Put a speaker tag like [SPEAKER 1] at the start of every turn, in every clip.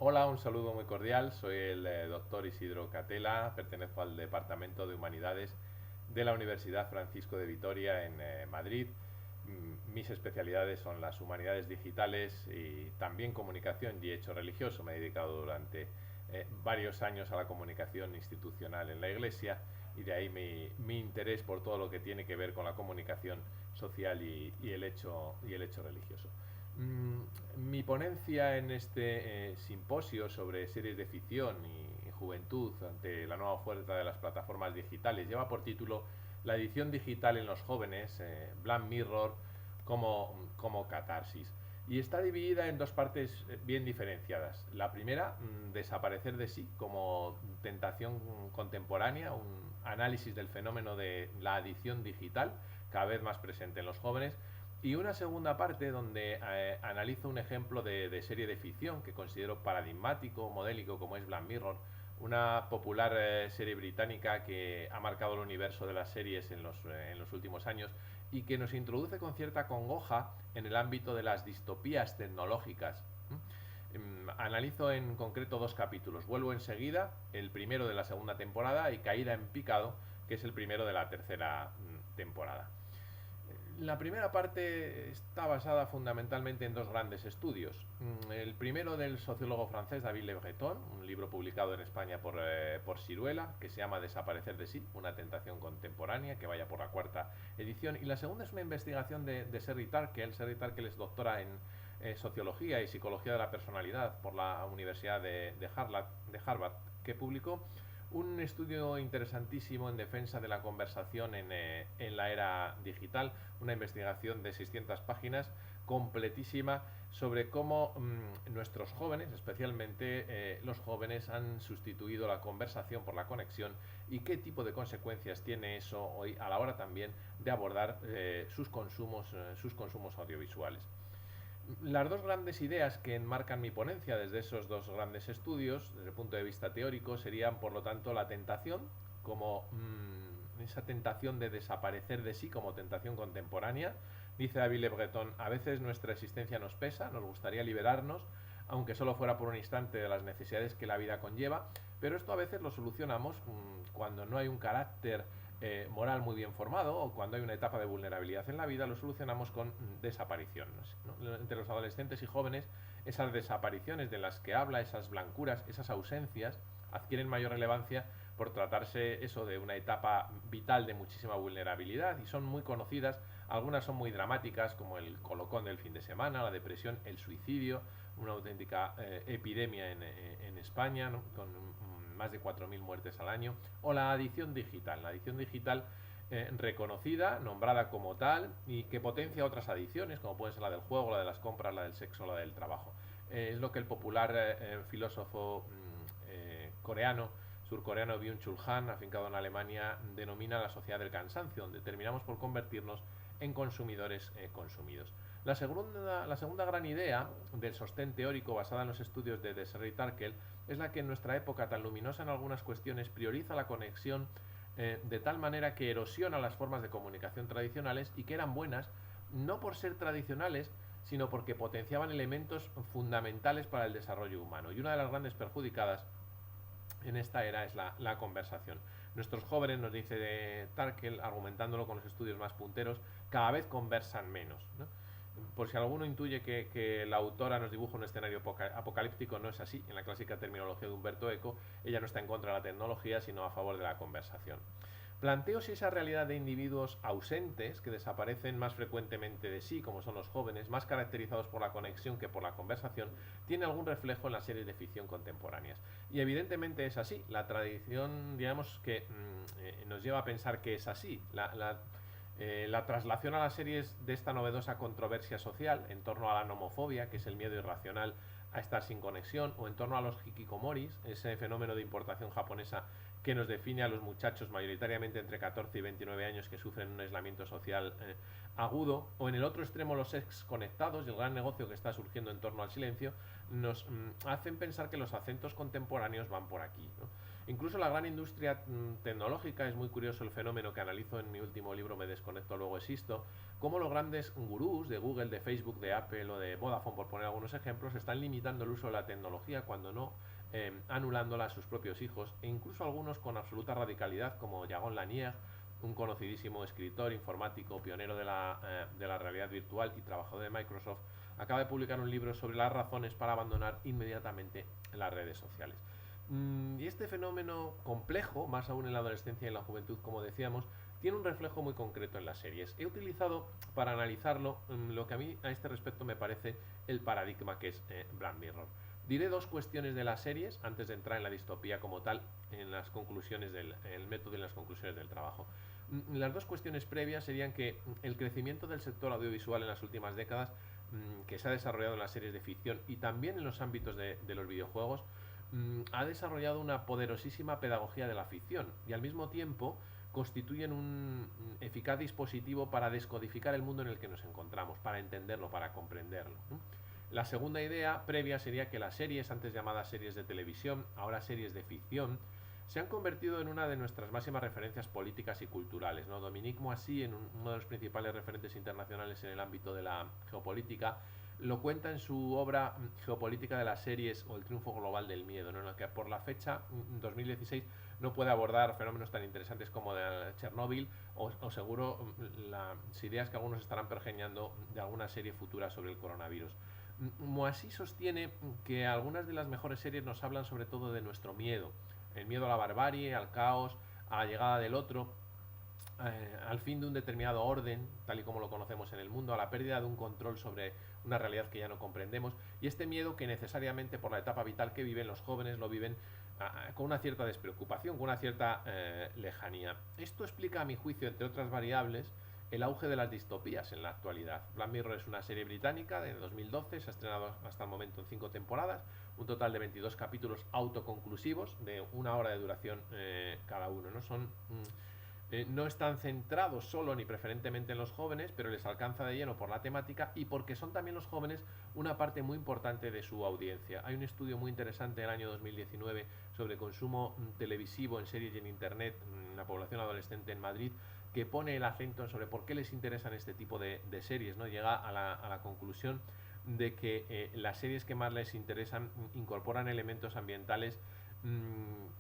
[SPEAKER 1] Hola, un saludo muy cordial. Soy el doctor Isidro Catela, pertenezco al Departamento de Humanidades de la Universidad Francisco de Vitoria en Madrid. Mis especialidades son las humanidades digitales y también comunicación y hecho religioso. Me he dedicado durante varios años a la comunicación institucional en la Iglesia y de ahí mi interés por todo lo que tiene que ver con la comunicación social y el hecho religioso. Mi ponencia en este simposio sobre series de ficción y juventud ante la nueva oferta de las plataformas digitales lleva por título La edición digital en los jóvenes, Black Mirror como catarsis. Y está dividida en dos partes bien diferenciadas. La primera, desaparecer de sí como tentación contemporánea, un análisis del fenómeno de la adicción digital, cada vez más presente en los jóvenes, y una segunda parte donde analizo un ejemplo de serie de ficción que considero paradigmático, modélico, como es Black Mirror, una popular serie británica que ha marcado el universo de las series en los últimos años y que nos introduce con cierta congoja en el ámbito de las distopías tecnológicas. Analizo en concreto dos capítulos. Vuelvo enseguida, el primero de la segunda temporada, y Caída en Picado, que es el primero de la tercera temporada. La primera parte está basada fundamentalmente en dos grandes estudios. El primero del sociólogo francés David Le Breton, un libro publicado en España por Siruela, que se llama Desaparecer de sí, una tentación contemporánea, que vaya por la cuarta edición. Y la segunda es una investigación de Sherry Turkle. Sherry Turkle es doctora en sociología y psicología de la personalidad por la Universidad de Harvard, que publicó un estudio interesantísimo en defensa de la conversación en la era digital, una investigación de 600 páginas completísima sobre cómo nuestros jóvenes, especialmente los jóvenes, han sustituido la conversación por la conexión y qué tipo de consecuencias tiene eso hoy a la hora también de abordar sus consumos audiovisuales. Las dos grandes ideas que enmarcan mi ponencia desde esos dos grandes estudios, desde el punto de vista teórico, serían, por lo tanto, la tentación, como esa tentación de desaparecer de sí como tentación contemporánea. Dice David Le Breton, a veces nuestra existencia nos pesa, nos gustaría liberarnos, aunque solo fuera por un instante, de las necesidades que la vida conlleva, pero esto a veces lo solucionamos cuando no hay un carácter moral muy bien formado o cuando hay una etapa de vulnerabilidad en la vida, lo solucionamos con desapariciones, ¿no? Entre los adolescentes y jóvenes, esas desapariciones de las que habla, esas blancuras, esas ausencias, adquieren mayor relevancia por tratarse eso de una etapa vital de muchísima vulnerabilidad y son muy conocidas. Algunas son muy dramáticas, como el colocón del fin de semana, la depresión, el suicidio, una auténtica epidemia en España, ¿no? Con más de 4.000 muertes al año, o la adicción digital. La adicción digital reconocida, nombrada como tal, y que potencia otras adicciones, como puede ser la del juego, la de las compras, la del sexo, la del trabajo. Es lo que el popular filósofo coreano, surcoreano Byung-Chul Han, afincado en Alemania, denomina la sociedad del cansancio, donde terminamos por convertirnos en consumidores consumidos. La segunda gran idea del sostén teórico basada en los estudios de Desiree Tarkel es la que en nuestra época tan luminosa en algunas cuestiones prioriza la conexión de tal manera que erosiona las formas de comunicación tradicionales y que eran buenas no por ser tradicionales, sino porque potenciaban elementos fundamentales para el desarrollo humano. Y una de las grandes perjudicadas en esta era es la conversación. Nuestros jóvenes, nos dice de Tarkel, argumentándolo con los estudios más punteros, cada vez conversan menos, ¿no? Por si alguno intuye que la autora nos dibuja un escenario apocalíptico, no es así. En la clásica terminología de Humberto Eco, ella no está en contra de la tecnología, sino a favor de la conversación. Planteo si esa realidad de individuos ausentes, que desaparecen más frecuentemente de sí, como son los jóvenes, más caracterizados por la conexión que por la conversación, tiene algún reflejo en las series de ficción contemporáneas. Y evidentemente es así. La tradición, digamos, que nos lleva a pensar que es así. La traslación a las series de esta novedosa controversia social en torno a la nomofobia, que es el miedo irracional a estar sin conexión, o en torno a los hikikomoris, ese fenómeno de importación japonesa que nos define a los muchachos mayoritariamente entre 14 y 29 años que sufren un aislamiento social agudo, o en el otro extremo los ex conectados y el gran negocio que está surgiendo en torno al silencio, nos hacen pensar que los acentos contemporáneos van por aquí, ¿no? Incluso la gran industria tecnológica, es muy curioso el fenómeno que analizo en mi último libro Me desconecto, luego existo, cómo los grandes gurús de Google, de Facebook, de Apple o de Vodafone, por poner algunos ejemplos, están limitando el uso de la tecnología, cuando no anulándola a sus propios hijos, e incluso algunos con absoluta radicalidad, como Jagon Lanier, un conocidísimo escritor informático, pionero de la realidad virtual y trabajador de Microsoft, acaba de publicar un libro sobre las razones para abandonar inmediatamente las redes sociales. Y este fenómeno complejo, más aún en la adolescencia y en la juventud, como decíamos, tiene un reflejo muy concreto en las series. He utilizado para analizarlo lo que a mí a este respecto me parece el paradigma que es Black Mirror. Diré dos cuestiones de las series antes de entrar en la distopía como tal, en las conclusiones del el método y en las conclusiones del trabajo. Las dos cuestiones previas serían que el crecimiento del sector audiovisual en las últimas décadas, que se ha desarrollado en las series de ficción y también en los ámbitos de los videojuegos, ha desarrollado una poderosísima pedagogía de la ficción y al mismo tiempo constituyen un eficaz dispositivo para descodificar el mundo en el que nos encontramos, para entenderlo, para comprenderlo. La segunda idea previa sería que las series, antes llamadas series de televisión, ahora series de ficción, se han convertido en una de nuestras máximas referencias políticas y culturales, ¿no? Dominique Moissy, en uno de los principales referentes internacionales en el ámbito de la geopolítica, lo cuenta en su obra Geopolítica de las series o el triunfo global del miedo, ¿no? En la que por la fecha 2016 no puede abordar fenómenos tan interesantes como de Chernóbil o seguro las ideas que algunos estarán pergeñando de alguna serie futura sobre el coronavirus. Moissy sostiene que algunas de las mejores series nos hablan sobre todo de nuestro miedo, el miedo a la barbarie, al caos, a la llegada del otro, al fin de un determinado orden, tal y como lo conocemos en el mundo, a la pérdida de un control sobre una realidad que ya no comprendemos, y este miedo que necesariamente por la etapa vital que viven los jóvenes lo viven con una cierta despreocupación, con una cierta lejanía. Esto explica, a mi juicio, entre otras variables, el auge de las distopías en la actualidad. Black Mirror es una serie británica de 2012, se ha estrenado hasta el momento en 5 temporadas, un total de 22 capítulos autoconclusivos de 1 hora de duración cada uno, ¿no? No están centrados solo ni preferentemente en los jóvenes, pero les alcanza de lleno por la temática y porque son también los jóvenes una parte muy importante de su audiencia. Hay un estudio muy interesante del año 2019 sobre consumo televisivo en series y en internet en la población adolescente en Madrid, que pone el acento sobre por qué les interesan este tipo de series, ¿no? Llega a la conclusión de que las series que más les interesan incorporan elementos ambientales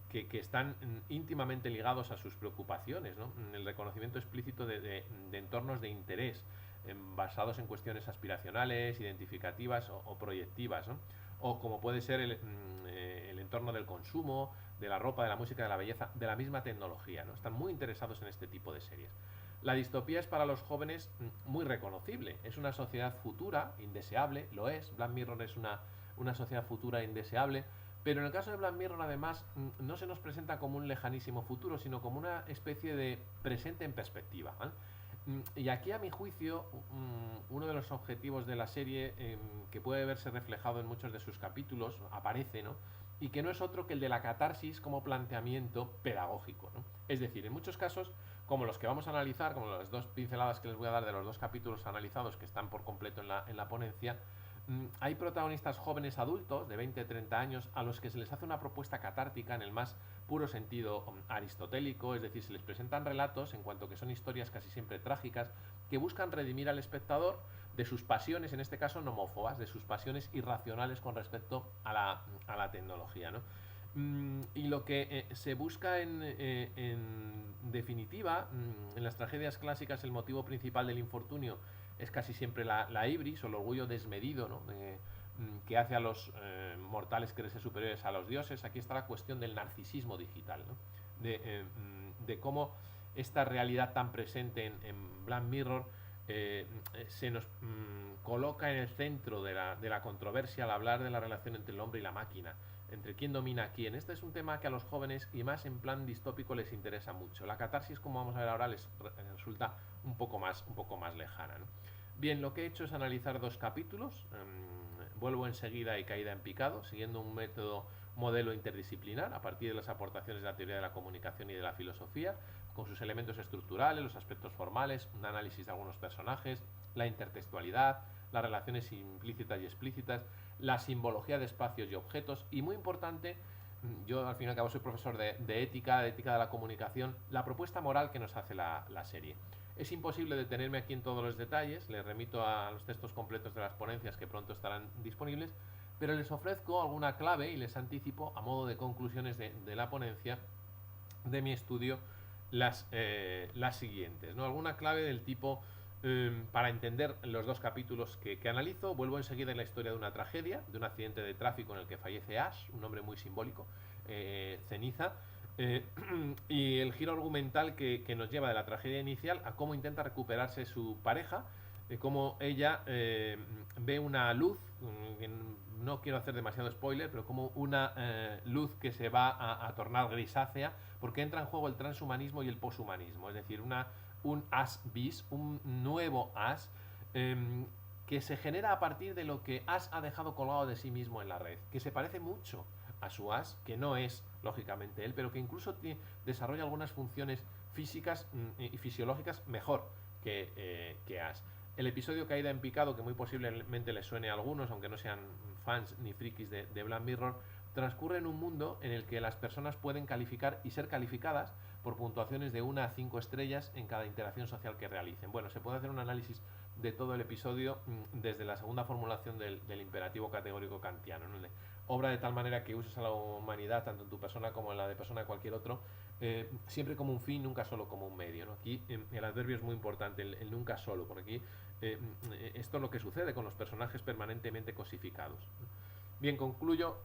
[SPEAKER 1] que están íntimamente ligados a sus preocupaciones, ¿no? El reconocimiento explícito de entornos de interés basados en cuestiones aspiracionales, identificativas o proyectivas, ¿no? O como puede ser el entorno del consumo, de la ropa, de la música, de la belleza, de la misma tecnología, ¿no? Están muy interesados en este tipo de series. La distopía es para los jóvenes muy reconocible. Es una sociedad futura, indeseable, lo es. Black Mirror es una sociedad futura indeseable. Pero en el caso de Black Mirror, además, no se nos presenta como un lejanísimo futuro, sino como una especie de presente en perspectiva, ¿vale? Y aquí, a mi juicio, uno de los objetivos de la serie, que puede verse reflejado en muchos de sus capítulos, aparece, ¿no? Y que no es otro que el de la catarsis como planteamiento pedagógico, ¿no? Es decir, en muchos casos, como los que vamos a analizar, como las dos pinceladas que les voy a dar de los dos capítulos analizados que están por completo en la ponencia, hay protagonistas jóvenes adultos de 20-30 años a los que se les hace una propuesta catártica en el más puro sentido aristotélico, es decir, se les presentan relatos, en cuanto que son historias casi siempre trágicas, que buscan redimir al espectador de sus pasiones, en este caso nomófobas, de sus pasiones irracionales con respecto a la tecnología, ¿no? Y lo que se busca en definitiva, en las tragedias clásicas, el motivo principal del infortunio es casi siempre la ibris o el orgullo desmedido, ¿no? Que hace a los mortales creerse superiores a los dioses. Aquí está la cuestión del narcisismo digital, ¿no? De cómo esta realidad tan presente en Black Mirror se nos coloca en el centro de la controversia al hablar de la relación entre el hombre y la máquina, entre quién domina a quién. Este es un tema que a los jóvenes, y más en plan distópico, les interesa mucho. La catarsis, como vamos a ver ahora, les resulta un poco más lejana, ¿no? Bien, lo que he hecho es analizar dos capítulos. Vuelvo enseguida y caída en picado, siguiendo un modelo interdisciplinar a partir de las aportaciones de la teoría de la comunicación y de la filosofía, con sus elementos estructurales, los aspectos formales, un análisis de algunos personajes, la intertextualidad, las relaciones implícitas y explícitas, la simbología de espacios y objetos, y muy importante, yo al fin y al cabo soy profesor de ética de la comunicación, la propuesta moral que nos hace la serie. Es imposible detenerme aquí en todos los detalles, les remito a los textos completos de las ponencias que pronto estarán disponibles,
[SPEAKER 2] pero les ofrezco alguna clave y les anticipo a modo de conclusiones de la ponencia de mi estudio las siguientes, ¿no? Alguna clave del tipo, para entender los dos capítulos que analizo, vuelvo enseguida en la historia de una tragedia, de un accidente de tráfico en el que fallece Ash, un nombre muy simbólico, Ceniza, y el giro argumental que nos lleva de la tragedia inicial a cómo intenta recuperarse su pareja, de cómo ella ve una luz, no quiero hacer demasiado spoiler, pero como una luz que se va a tornar grisácea, porque entra en juego el transhumanismo y el poshumanismo, es decir, un as bis, un nuevo as, que se genera a partir de lo que As ha dejado colgado de sí mismo en la red, que se parece mucho a su As, que no es lógicamente él, pero que incluso desarrolla algunas funciones físicas y fisiológicas mejor que As. El episodio Caída en Picado, que muy posiblemente les suene a algunos, aunque no sean fans ni frikis de Black Mirror, transcurre en un mundo en el que las personas pueden calificar y ser calificadas por puntuaciones de 1 a 5 estrellas en cada interacción social que realicen. Bueno, se puede hacer un análisis de todo el episodio desde la segunda formulación del imperativo categórico kantiano, ¿no? Obra de tal manera que uses a la humanidad, tanto en tu persona como en la de persona de cualquier otro, siempre como un fin, nunca solo como un medio, ¿no? Aquí el adverbio es muy importante, el nunca solo, porque aquí esto es lo que sucede con los personajes permanentemente cosificados. Bien, concluyo.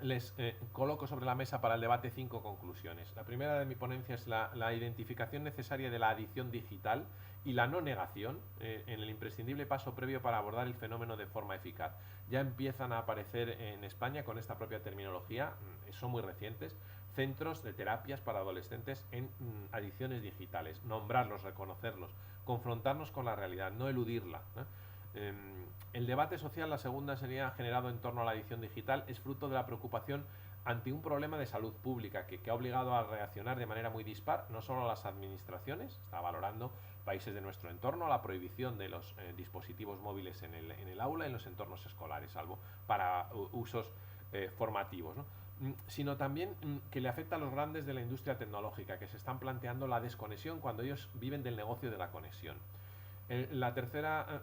[SPEAKER 2] Les coloco sobre la mesa para el debate 5 conclusiones. La primera de mi ponencia es la identificación necesaria de la adicción digital y la no negación en el imprescindible paso previo para abordar el fenómeno de forma eficaz. Ya empiezan a aparecer en España con esta propia terminología, son muy recientes, centros de terapias para adolescentes en adicciones digitales. Nombrarlos, reconocerlos, confrontarnos con la realidad, no eludirla, ¿no? El debate social, la segunda, sería generado en torno a la adicción digital, es fruto de la preocupación ante un problema de salud pública que ha obligado a reaccionar de manera muy dispar, no solo a las administraciones, está valorando países de nuestro entorno la prohibición de los dispositivos móviles en el aula, en los entornos escolares, salvo para usos formativos, ¿no? Sino también que le afecta a los grandes de la industria tecnológica, que se están planteando la desconexión cuando ellos viven del negocio de la conexión. La tercera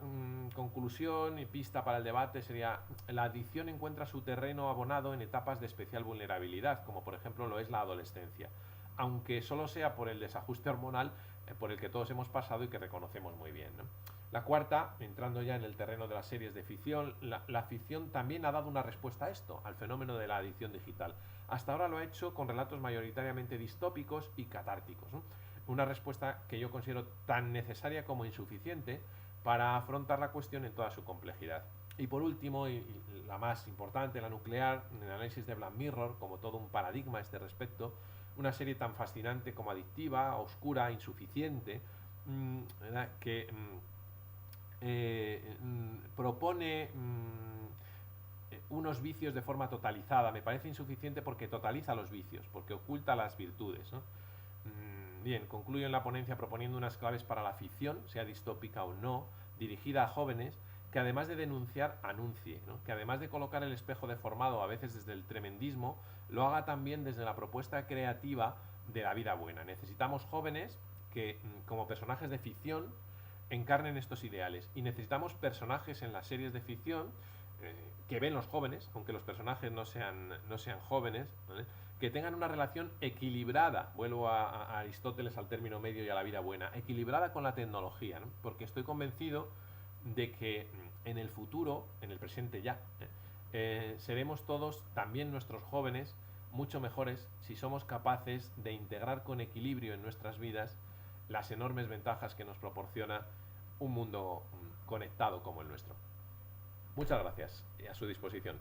[SPEAKER 2] conclusión y pista para el debate sería: la adicción encuentra su terreno abonado en etapas de especial vulnerabilidad, como por ejemplo lo es la adolescencia, aunque solo sea por el desajuste hormonal por el que todos hemos pasado y que reconocemos muy bien, ¿no? La cuarta, entrando ya en el terreno de las series de ficción, la ficción también ha dado una respuesta a esto, al fenómeno de la adicción digital. Hasta ahora lo ha hecho con relatos mayoritariamente distópicos y catárticos, ¿no? Una respuesta que yo considero tan necesaria como insuficiente para afrontar la cuestión en toda su complejidad. Y por último, y la más importante, la nuclear, en el análisis de Black Mirror, como todo un paradigma a este respecto, una serie tan fascinante como adictiva, oscura, insuficiente, que propone unos vicios de forma totalizada. Me parece insuficiente porque totaliza los vicios, porque oculta las virtudes, ¿no? Bien, concluyo en la ponencia proponiendo unas claves para la ficción, sea distópica o no, dirigida a jóvenes, que además de denunciar, anuncie, ¿no? Que además de colocar el espejo deformado a veces desde el tremendismo, lo haga también desde la propuesta creativa de la vida buena. Necesitamos jóvenes que, como personajes de ficción, encarnen estos ideales, y necesitamos personajes en las series de ficción que ven los jóvenes, aunque los personajes no sean jóvenes, ¿vale?, que tengan una relación equilibrada, vuelvo a Aristóteles, al término medio y a la vida buena, equilibrada con la tecnología, ¿no? Porque estoy convencido de que en el futuro, en el presente ya, seremos todos, también nuestros jóvenes, mucho mejores si somos capaces de integrar con equilibrio en nuestras vidas las enormes ventajas que nos proporciona un mundo conectado como el nuestro. Muchas gracias y a su disposición.